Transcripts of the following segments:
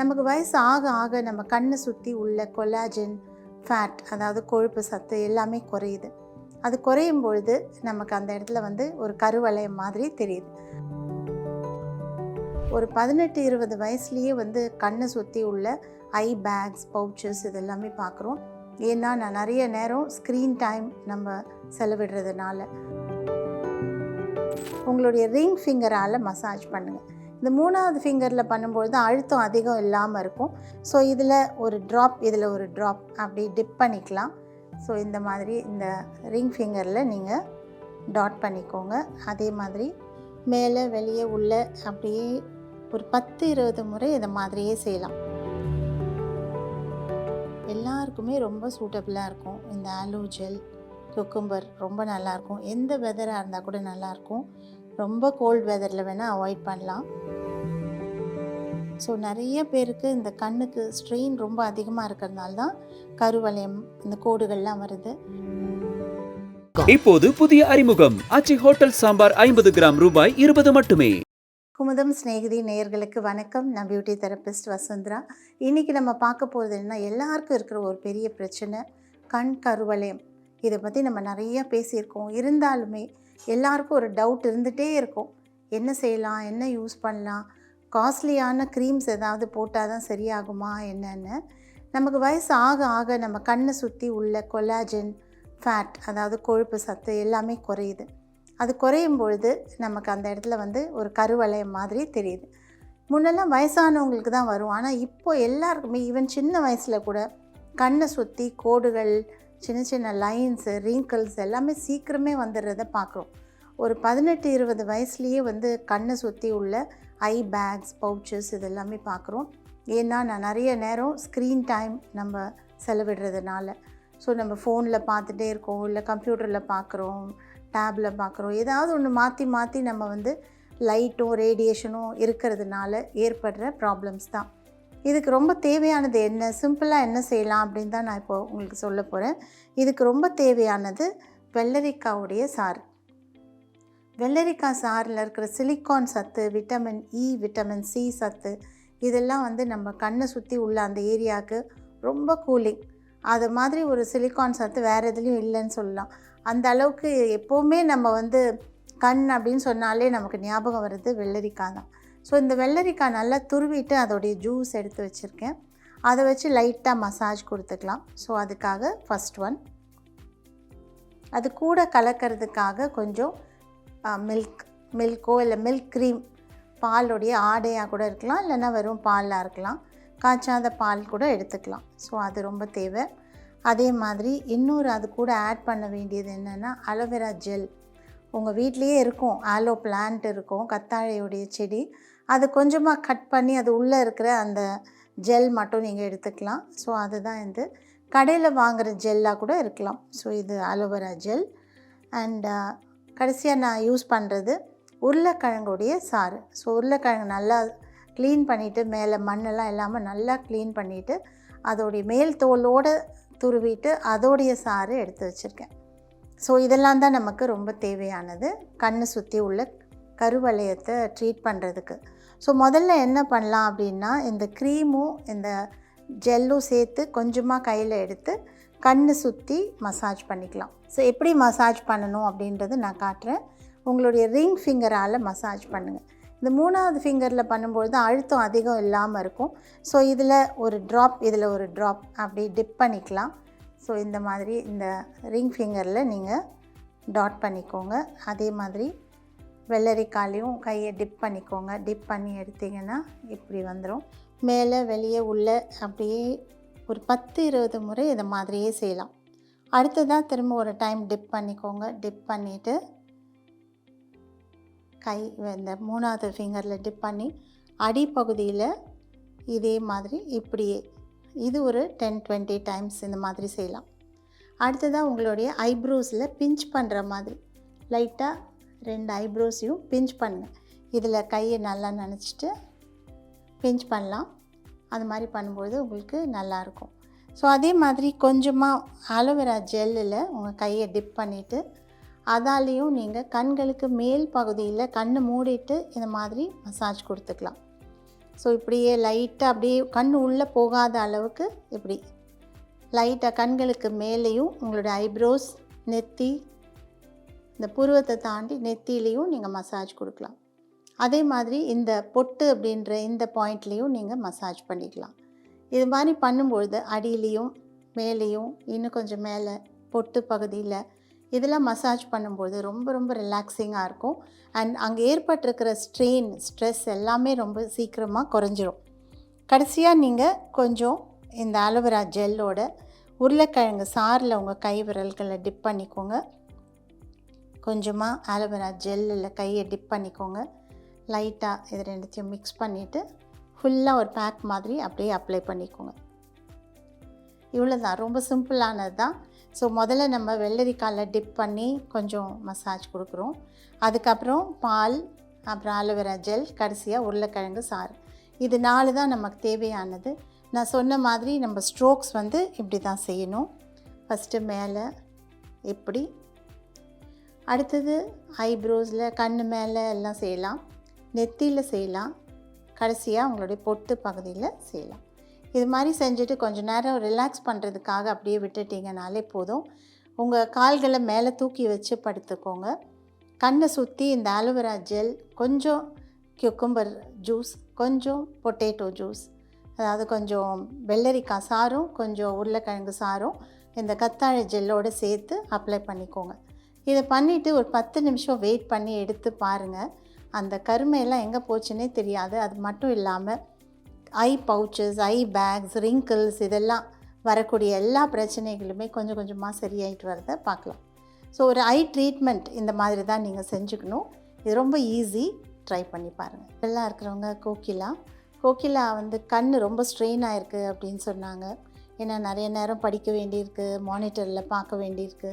நமக்கு வயசு ஆக ஆக நம்ம கண்ணை சுற்றி உள்ள கொலாஜன், ஃபேட், அதாவது கொழுப்பு சத்து எல்லாமே குறையுது. அது குறையும் பொழுது நமக்கு அந்த இடத்துல வந்து ஒரு கருவளையம் மாதிரி தெரியுது. ஒரு 18-20 வயசுலேயே வந்து கண்ணை சுற்றி உள்ள ஐ பேக்ஸ், பவுச்சஸ் இது எல்லாமே பார்க்குறோம். ஏன்னா நான் நிறைய நேரம் ஸ்க்ரீன் டைம் நம்ம செலவிடுறதுனால. உங்களுடைய ரிங் ஃபிங்கரால் மசாஜ் பண்ணுங்கள். இந்த 3வது ஃபிங்கரில் பண்ணும்பொழுது அழுத்தம் அதிகம் இல்லாமல் இருக்கும். ஸோ இதில் ஒரு ட்ராப், இதில் ஒரு ட்ராப் அப்படி டிப் பண்ணிக்கலாம். ஸோ இந்த மாதிரி இந்த ரிங் ஃபிங்கரில் நீங்கள் டாட் பண்ணிக்கோங்க. அதே மாதிரி மேலே வெளியே உள்ள அப்படியே ஒரு 10-20 முறை இதை மாதிரியே செய்யலாம். எல்லாருக்குமே ரொம்ப சூட்டபிளாக இருக்கும். இந்த ஆலோ ஜெல், குக்கும்பர் ரொம்ப நல்லாயிருக்கும். எந்த வெதராக இருந்தால் கூட நல்லாயிருக்கும். ரொம்ப கோல்ட் வெதரில் வேணால் அவாய்ட் பண்ணலாம். ஸோ நிறைய பேருக்கு இந்த கண்ணுக்கு ஸ்ட்ரெயின் ரொம்ப அதிகமாக இருக்கிறதுனால தான் கருவளையம், இந்த கோடுகள்லாம் வருது. இப்போது புதிய அறிமுகம் ஆச்சி ஹோட்டல் சாம்பார் 50 கிராம் ரூபாய் 20 மட்டுமே. குமுதம் ஸ்நேகிதி நேயர்களுக்கு வணக்கம். நான் பியூட்டி தெரபிஸ்ட் வசுந்தரா. இன்றைக்கி நம்ம பார்க்க போகிறது என்ன, எல்லாருக்கும் இருக்கிற ஒரு பெரிய பிரச்சனை கண் கருவளையம். இதை பற்றி நம்ம நிறையா பேசியிருக்கோம். இருந்தாலுமே எல்லாருக்கும் ஒரு டவுட் இருந்துகிட்டே இருக்கும். என்ன செய்யலாம், என்ன யூஸ் பண்ணலாம், காஸ்ட்லியான க்ரீம்ஸ் ஏதாவது போட்டால் தான் சரியாகுமா என்னென்னு. நமக்கு வயசு ஆக ஆக நம்ம கண்ணை சுற்றி உள்ள கொலாஜன், ஃபேட், அதாவது கொழுப்பு சத்து எல்லாமே குறையுது. அது குறையும் பொழுது நமக்கு அந்த இடத்துல வந்து ஒரு கருவளையம் மாதிரி தெரியுது. முன்னெல்லாம் வயசானவங்களுக்கு தான் வரும். ஆனால் இப்போ எல்லாருக்குமே, ஈவன் சின்ன வயசில் கூட கண்ணை சுற்றி கோடுகள், சின்ன சின்ன லைன்ஸு, ரிங்கிள்ஸ் எல்லாமே சீக்கிரமே வந்துடுறத பார்க்குறோம். ஒரு 18-20 வயசுலேயே வந்து கண்ணை சுற்றி உள்ள ஐ பேக்ஸ், பவுச்சஸ் இது எல்லாமே பார்க்குறோம். ஏன்னா நான் நிறைய நேரம் ஸ்க்ரீன் டைம் நம்ம செலவிடுறதுனால. ஸோ நம்ம ஃபோனில் பார்த்துட்டே இருக்கோம், இல்லை கம்ப்யூட்டரில் பார்க்குறோம், டேபில் பார்க்குறோம். ஏதாவது ஒன்று மாற்றி மாற்றி நம்ம வந்து லைட்டும் ரேடியேஷனும் இருக்கிறதுனால ஏற்படுற ப்ராப்ளம்ஸ் தான். இதுக்கு ரொம்ப தேவையானது என்ன, சிம்பிளாக என்ன செய்யலாம் அப்படின்னு தான் நான் இப்போது உங்களுக்கு சொல்ல போகிறேன். இதுக்கு ரொம்ப தேவையானது வெள்ளரிக்காவுடைய சாறு. வெள்ளரிக்காய் சாறில் இருக்கிற சிலிக்கான் சத்து, விட்டமின் இ, விட்டமின் சி சத்து இதெல்லாம் வந்து நம்ம கண்ணை சுற்றி உள்ள அந்த ஏரியாவுக்கு ரொம்ப கூலிங். அது மாதிரி ஒரு சிலிக்கான் சத்து வேறு எதுலேயும் இல்லைன்னு சொல்லலாம். அந்த அளவுக்கு எப்போவுமே நம்ம வந்து கண் அப்படின்னு சொன்னாலே நமக்கு ஞாபகம் வருது வெள்ளரிக்காய் தான். ஸோ இந்த வெள்ளரிக்காய் நல்லா துருவிட்டு அதோடைய ஜூஸ் எடுத்து வச்சுருக்கேன். அதை வச்சு லைட்டாக மசாஜ் கொடுத்துக்கலாம். ஸோ அதுக்காக ஃபஸ்ட் ஒன். அது கூட கலக்கிறதுக்காக கொஞ்சம் மில்க்கோ இல்லை மில்க் க்ரீம், பாலுடைய ஆடையாக கூட இருக்கலாம், இல்லைன்னா வெறும் பாலாக இருக்கலாம், காய்ச்சாத பால் கூட எடுத்துக்கலாம். ஸோ அது ரொம்ப தேவை. அதே மாதிரி இன்னொரு அது கூட ஆட் பண்ண வேண்டியது என்னென்னா அலோவேரா ஜெல். உங்கள் வீட்லேயே இருக்கும், ஆலோ பிளான்ட் இருக்கும், கத்தாழையுடைய செடி. அது கொஞ்சமாக கட் பண்ணி அது உள்ளே இருக்கிற அந்த ஜெல் மட்டும் நீங்கள் எடுத்துக்கலாம். ஸோ அதுதான் இது. கடையில் வாங்குகிற ஜெல்லாக கூட இருக்கலாம். ஸோ இது அலோவேரா ஜெல். அண்ட் கடைசியாக நான் யூஸ் பண்ணுறது உருளைக்கிழங்குடைய சாறு. ஸோ உருளைக்கிழங்கு நல்லா க்ளீன் பண்ணிவிட்டு, மேலே மண்ணெல்லாம் இல்லாமல் நல்லா க்ளீன் பண்ணிவிட்டு, அதோடைய மேல் தோலோடு துருவிட்டு அதோடைய சாறு எடுத்து வச்சுருக்கேன். ஸோ இதெல்லாம் தான் நமக்கு ரொம்ப தேவையானது கண்ணை சுற்றி உள்ள கருவளையத்தை ட்ரீட் பண்ணுறதுக்கு. ஸோ முதல்ல என்ன பண்ணலாம் அப்படின்னா, இந்த க்ரீமும் இந்த ஜெல்லும் சேர்த்து கொஞ்சமாக கையில் எடுத்து கண்ணை சுற்றி மசாஜ் பண்ணிக்கலாம். ஸோ எப்படி மசாஜ் பண்ணணும் அப்படின்றது நான் காட்டுறேன். உங்களுடைய ரிங் ஃபிங்கரால் மசாஜ் பண்ணுங்கள். இந்த 3வது ஃபிங்கரில் பண்ணும்பொழுது அழுத்தம் அதிகம் இல்லாமல் இருக்கும். ஸோ இதில் ஒரு ட்ராப், இதில் ஒரு ட்ராப் அப்படி டிப் பண்ணிக்கலாம். ஸோ இந்த மாதிரி இந்த ரிங் ஃபிங்கரில் நீங்கள் டாட் பண்ணிக்கோங்க. அதே மாதிரி வெள்ளரிக்காலையும் கையை டிப் பண்ணிக்கோங்க. டிப் பண்ணி எடுத்திங்கன்னா இப்படி வந்துடும். மேலே வெளியே உள்ள அப்படியே ஒரு 10-20 முறை இதை மாதிரியே செய்யலாம். அடுத்ததாக திரும்ப ஒரு டைம் டிப் பண்ணிக்கோங்க. டிப் பண்ணிவிட்டு கை இந்த 3வது ஃபிங்கரில் டிப் பண்ணி அடிப்பகுதியில் இதே மாதிரி இப்படியே இது ஒரு 10-20 டைம்ஸ் இந்த மாதிரி செய்யலாம். அடுத்ததாக உங்களுடைய ஐப்ரோஸில் பிஞ்ச் பண்ணுற மாதிரி லைட்டாக 2 ஐப்ரோஸையும் பிஞ்ச் பண்ணுங்கள். இதில் கையை நல்லா நனைச்சிட்டு பிஞ்ச் பண்ணலாம். அது மாதிரி பண்ணும்போது உங்களுக்கு நல்லாயிருக்கும். ஸோ அதே மாதிரி கொஞ்சமாக ஆலோவேரா ஜெல்லில் உங்கள் கையை டிப் பண்ணிவிட்டு அதாலேயும் நீங்கள் கண்களுக்கு மேல் பகுதியில் கண்ணை மூடிட்டு இந்த மாதிரி மசாஜ் கொடுத்துக்கலாம். ஸோ இப்படியே லைட்டாக அப்படியே கண் உள்ளே போகாத அளவுக்கு இப்படி லைட்டாக கண்களுக்கு மேலேயும் உங்களுடைய ஐப்ரோஸ், நெத்தி, இந்த புருவத்தை தாண்டி நெத்திலையும் நீங்கள் மசாஜ் கொடுக்கலாம். அதே மாதிரி இந்த பொட்டு அப்படின்ற இந்த பாயிண்ட்லேயும் நீங்கள் மசாஜ் பண்ணிக்கலாம். இது மாதிரி பண்ணும்பொழுது அடியிலையும் மேலேயும் இன்னும் கொஞ்சம் மேலே பொட்டு பகுதியில் இதெல்லாம் மசாஜ் பண்ணும்போது ரொம்ப ரொம்ப ரிலாக்ஸிங்காக இருக்கும். அண்ட் அங்கே ஏற்பட்டிருக்கிற ஸ்ட்ரெயின், ஸ்ட்ரெஸ் எல்லாமே ரொம்ப சீக்கிரமாக குறைஞ்சிரும். கடைசியாக நீங்கள் கொஞ்சம் இந்த ஆலோவேரா ஜெல்லோட உருளைக்கிழங்கு சாறில் உங்கள் கை விரல்களை டிப் பண்ணிக்கோங்க. கொஞ்சமாக ஆலோவேரா ஜெல்லில் கையை டிப் பண்ணிக்கோங்க. லைட்டாக இது ரெண்டுத்தையும் மிக்ஸ் பண்ணிவிட்டு ஃபுல்லாக ஒரு பேக் மாதிரி அப்படியே அப்ளை பண்ணிக்கோங்க. இவ்வளோ தான், ரொம்ப சிம்பிளானது தான். ஸோ முதல்ல நம்ம வெள்ளரிக்காயில் டிப் பண்ணி கொஞ்சம் மசாஜ் கொடுக்குறோம். அதுக்கப்புறம் பால், அப்புறம் ஆலோவேரா ஜெல், கடைசியாக உருளைக்கிழங்கு சாறு. இது 4 தான் நமக்கு தேவையானது. நான் சொன்ன மாதிரி நம்ம ஸ்ட்ரோக்ஸ் வந்து இப்படி தான் செய்யணும். ஃபஸ்ட்டு மேலே இப்படி, அடுத்தது ஐப்ரோஸில், கண் மேலே எல்லாம் செய்யலாம், நெத்தியில் செய்யலாம், கடைசியாக உங்களுடைய பொட்டு பகுதியில் செய்யலாம். இது மாதிரி செஞ்சுட்டு கொஞ்சம் நேரம் ரிலாக்ஸ் பண்ணுறதுக்காக அப்படியே விட்டுட்டிங்கனாலே போதும். உங்கள் கால்களை மேலே தூக்கி வச்சு படுத்துக்கோங்க. கண்ணை சுற்றி இந்த ஆலோவேரா ஜெல், கொஞ்சம் குக்கும்பர் ஜூஸ், கொஞ்சம் பொட்டேட்டோ ஜூஸ், அதாவது கொஞ்சம் வெள்ளரிக்காய் சாரும் கொஞ்சம் உருளைக்கிழங்கு சாரும் இந்த கத்தாழை ஜெல்லோடு சேர்த்து அப்ளை பண்ணிக்கோங்க. இதை பண்ணிவிட்டு ஒரு 10 நிமிஷம் வெயிட் பண்ணி எடுத்து பாருங்கள். அந்த கருமையெல்லாம் எங்கே போச்சுன்னே தெரியாது. அது மட்டும் இல்லாமல் ஐ பவுச்சஸ், ஐ பேக்ஸ், ரிங்கிள்ஸ், இதெல்லாம் வரக்கூடிய எல்லா பிரச்சனைகளுமே கொஞ்சம் கொஞ்சமாக சரியாயிட்டு வரதை பார்க்கலாம். ஸோ ஒரு ஐ ட்ரீட்மெண்ட் இந்த மாதிரி தான் நீங்கள் செஞ்சுக்கணும். இது ரொம்ப ஈஸி, ட்ரை பண்ணி பாருங்கள். எல்லாம் இருக்கிறவங்க கோகிலா வந்து கண் ரொம்ப ஸ்ட்ரெயின் ஆகிருக்கு அப்படின்னு சொன்னாங்க. ஏன்னா நிறைய நேரம் படிக்க வேண்டியிருக்கு, மானிட்டரில் பார்க்க வேண்டியிருக்கு.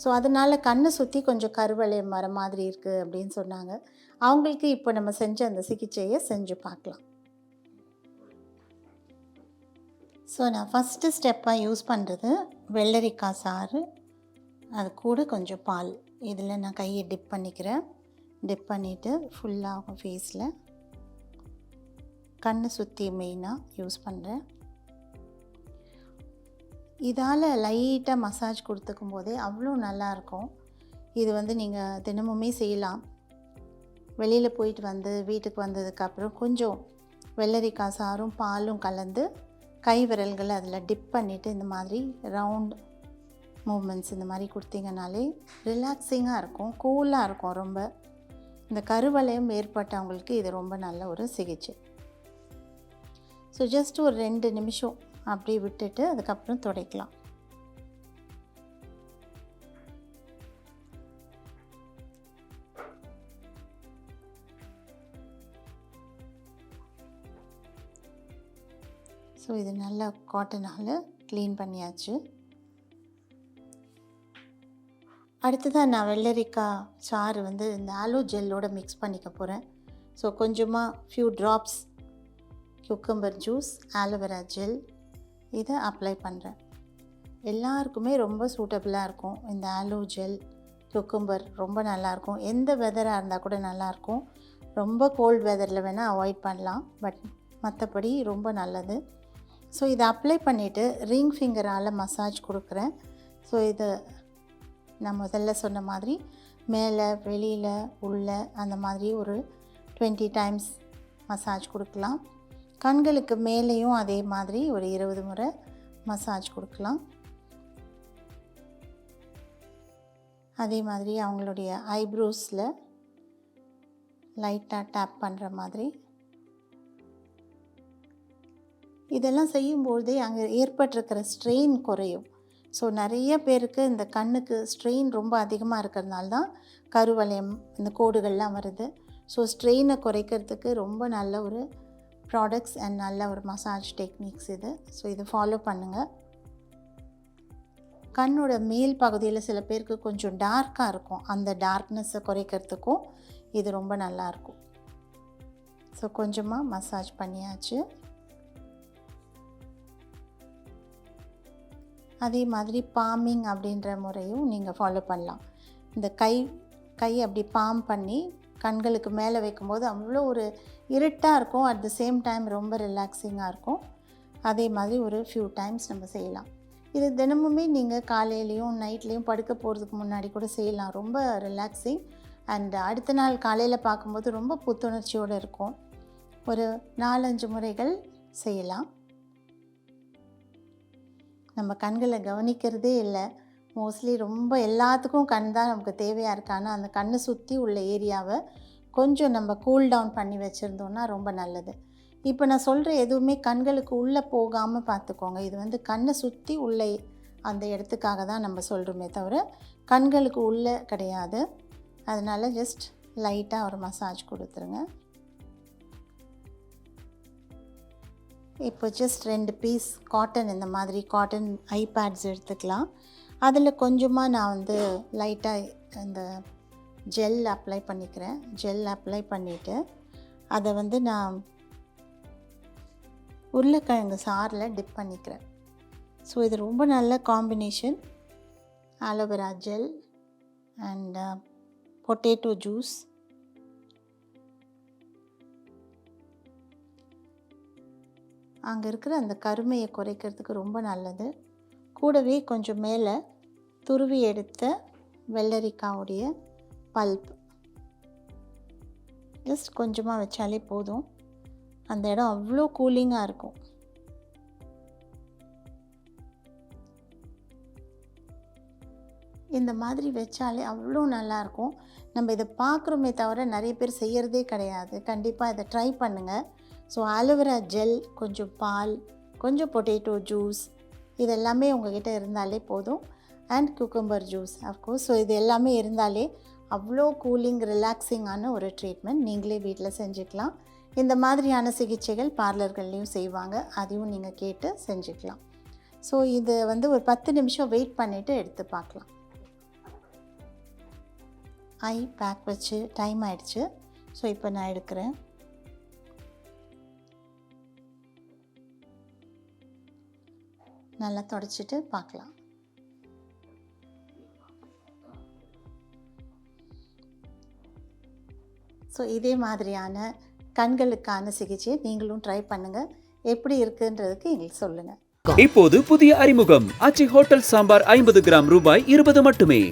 ஸோ அதனால் கண்ணை சுற்றி கொஞ்சம் கருவளையம் வர மாதிரி இருக்குது அப்படின்னு சொன்னாங்க. அவங்களுக்கு இப்போ நம்ம செஞ்ச அந்த சிகிச்சையை செஞ்சு பார்க்கலாம். ஸோ நான் ஃபஸ்ட்டு ஸ்டெப்பாக யூஸ் பண்ணுறது வெள்ளரிக்காய் சாறு, அது கூட கொஞ்சம் பால். இதில் நான் கையை டிப் பண்ணிக்கிறேன். டிப் பண்ணிவிட்டு ஃபுல்லாக ஃபேஸில் கண்ணை சுற்றி மெயினாக யூஸ் பண்ணுறேன். இதால் லைட்டாக மசாஜ் கொடுத்துக்கும் போதே அவ்வளோ நல்லாயிருக்கும். இது வந்து நீங்கள் தினமுமே செய்யலாம். வெளியில் போயிட்டு வந்து வீட்டுக்கு வந்ததுக்கப்புறம் கொஞ்சம் வெள்ளரிக்காய் சாரும் பாலும் கலந்து கை விரல்களை அதில் டிப் பண்ணிவிட்டு இந்த மாதிரி ரவுண்ட் மூமெண்ட்ஸ் இந்த மாதிரி கொடுத்தீங்கனாலே ரிலாக்ஸிங்காக இருக்கும், கூலாக இருக்கும். ரொம்ப இந்த கருவளையம் ஏற்பட்டவங்களுக்கு இது ரொம்ப நல்ல ஒரு சிகிச்சை. ஸோ ஜஸ்ட் ஒரு 2 நிமிஷம் அப்படியே விட்டுட்டு அதுக்கப்புறம் துடைக்கலாம். ஸோ இது நல்லா காட்டனால் க்ளீன் பண்ணியாச்சு. அடுத்ததாக நான் வெள்ளரிக்காய் சாறு வந்து இந்த ஆலோ ஜெல்லோடு மிக்ஸ் பண்ணிக்க போகிறேன். ஸோ கொஞ்சமாக few drops cucumber juice, aloe vera gel, இதை அப்ளை பண்ணுறேன். எல்லாருக்குமே ரொம்ப சூட்டபிளாக இருக்கும். இந்த ஆலோ ஜெல், குக்கும்பர் ரொம்ப நல்லாயிருக்கும். எந்த வெதராக இருந்தால் கூட நல்லாயிருக்கும். ரொம்ப கோல்டு வெதரில் வேணால் அவாய்ட் பண்ணலாம், பட் மற்றபடி ரொம்ப நல்லது. ஸோ இதை அப்ளை பண்ணிவிட்டு ரிங் ஃபிங்கரால் மசாஜ் கொடுக்குறேன். ஸோ இது நான் முதல்ல சொன்ன மாதிரி மேலே, வெளியில், உள்ளே அந்த மாதிரி ஒரு 20 டைம்ஸ் மசாஜ் கொடுக்கலாம். கண்களுக்கு மேலேயும் அதே மாதிரி ஒரு 20 முறை மசாஜ் கொடுக்கலாம். அதே மாதிரி அவங்களுடைய ஐப்ரோஸில் லைட்டாக டேப் பண்ணுற மாதிரி. இதெல்லாம் செய்யும்போதே அங்கே ஏற்பட்டிருக்கிற ஸ்ட்ரெயின் குறையும். ஸோ நிறைய பேருக்கு இந்த கண்ணுக்கு ஸ்ட்ரெயின் ரொம்ப அதிகமாக இருக்கிறதுனால தான் கருவளையம், இந்த கோடுகள்லாம் வருது. ஸோ ஸ்ட்ரெயினை குறைக்கிறதுக்கு ரொம்ப நல்ல ஒரு ப்ராடக்ட்ஸ் அண்ட் நல்ல ஒரு மசாஜ் டெக்னிக்ஸ் இது. ஸோ இதை ஃபாலோ பண்ணுங்கள். கண்ணோட மேல் பகுதியில் சில பேருக்கு கொஞ்சம் டார்க்காக இருக்கும். அந்த டார்க்னஸை குறைக்கிறதுக்கும் இது ரொம்ப நல்லாயிருக்கும். ஸோ கொஞ்சமாக மசாஜ் பண்ணியாச்சு. அதே மாதிரி பாமிங் அப்படின்ற முறையும் நீங்கள் ஃபாலோ பண்ணலாம். இந்த கை அப்படி பாம் பண்ணி கண்களுக்கு மேலே வைக்கும்போது அவ்வளோ ஒரு இருட்டாக இருக்கும். அட் த சேம் டைம் ரொம்ப ரிலாக்ஸிங்காக இருக்கும். அதே மாதிரி ஒரு ஃபியூ டைம்ஸ் நம்ம செய்யலாம். இது தினமுமே நீங்கள் காலையிலையும் நைட்லேயும் படுக்க போகிறதுக்கு முன்னாடி கூட செய்யலாம். ரொம்ப ரிலாக்ஸிங் அண்ட் அடுத்த நாள் காலையில் பார்க்கும்போது ரொம்ப புத்துணர்ச்சியோடு இருக்கும். ஒரு 4-5 முறைகள் செய்யலாம். நம்ம கண்களை கவனிக்கிறதே இல்லை. மோஸ்ட்லி ரொம்ப எல்லாத்துக்கும் கண் தான் நமக்கு தேவையாக இருக்கு. ஆனால் அந்த கண்ணை சுற்றி உள்ள ஏரியாவை கொஞ்சம் நம்ம கூல் டவுன் பண்ணி வச்சுருந்தோன்னா ரொம்ப நல்லது. இப்போ நான் சொல்கிற எதுவுமே கண்களுக்கு உள்ளே போகாமல் பார்த்துக்கோங்க. இது கண்ணை சுற்றி உள்ள அந்த இடத்துக்காக தான் நம்ம சொல்கிறோமே தவிர கண்களுக்கு உள்ளே கிடையாது. அதனால் ஜஸ்ட் லைட்டாக ஒரு மசாஜ் கொடுத்துருங்க. இப்போ ஜஸ்ட் 2 பீஸ் காட்டன், இந்த மாதிரி காட்டன் ஐ பேட்ஸ் எடுத்துக்கலாம். அதில் கொஞ்சமாக நான் லைட்டாக இந்த ஜெல் அப்ளை பண்ணிக்கிறேன். ஜெல் அப்ளை பண்ணிவிட்டு அதை நான் உருளைக்கிழங்கு சாறில் டிப் பண்ணிக்கிறேன். ஸோ இது ரொம்ப நல்ல combination. Aloe vera gel and potato juice. அங்கே இருக்கிற அந்த கருமையை குறைக்கிறதுக்கு ரொம்ப நல்லது. கூடவே கொஞ்சம் மேலே துருவி எடுத்த வெள்ளரிக்காவுடைய பல்ப் ஜஸ்ட் கொஞ்சமாக வச்சாலே போதும். அந்த இடம் அவ்வளோ கூலிங்காக இருக்கும். இந்த மாதிரி வச்சாலே அவ்வளோ நல்லாயிருக்கும். நம்ம இதை பார்க்குறோமே தவிர நிறைய பேர் செய்கிறதே கிடையாது. கண்டிப்பாக இதை ட்ரை பண்ணுங்கள். ஸோ ஆலோவேரா ஜெல், கொஞ்சம் பால், கொஞ்சம் பொட்டேட்டோ ஜூஸ், இது எல்லாமே உங்கள்கிட்ட இருந்தாலே போதும். And cucumber juice of course. So இது எல்லாமே இருந்தாலே அவ்வளோ கூலிங் ரிலாக்ஸிங்கான ஒரு ட்ரீட்மெண்ட். நீங்களே வீட்டில் செஞ்சுக்கலாம். இந்த மாதிரியான சிகிச்சைகள் பார்லர்கள்லேயும் செய்வாங்க. அதையும் நீங்கள் கேட்டு செஞ்சுக்கலாம். ஸோ இது ஒரு 10 நிமிஷம் வெயிட் பண்ணிவிட்டு எடுத்து பார்க்கலாம். ஐ பேக் வச்சு டைம் ஆயிடுச்சு. ஸோ இப்போ நான் எடுக்கிறேன். நல்லா தொடச்சிட்டு பார்க்கலாம். ஸோ இதே மாதிரியான கண்களுக்கான சிகிச்சையை நீங்களும் ட்ரை பண்ணுங்கள். எப்படி இருக்குன்றதுக்கு எங்களுக்கு சொல்லுங்கள். இப்போது புதிய அறிமுகம் ஆச்சி ஹோட்டல் சாம்பார் 50 கிராம் ரூபாய் 20 மட்டுமே.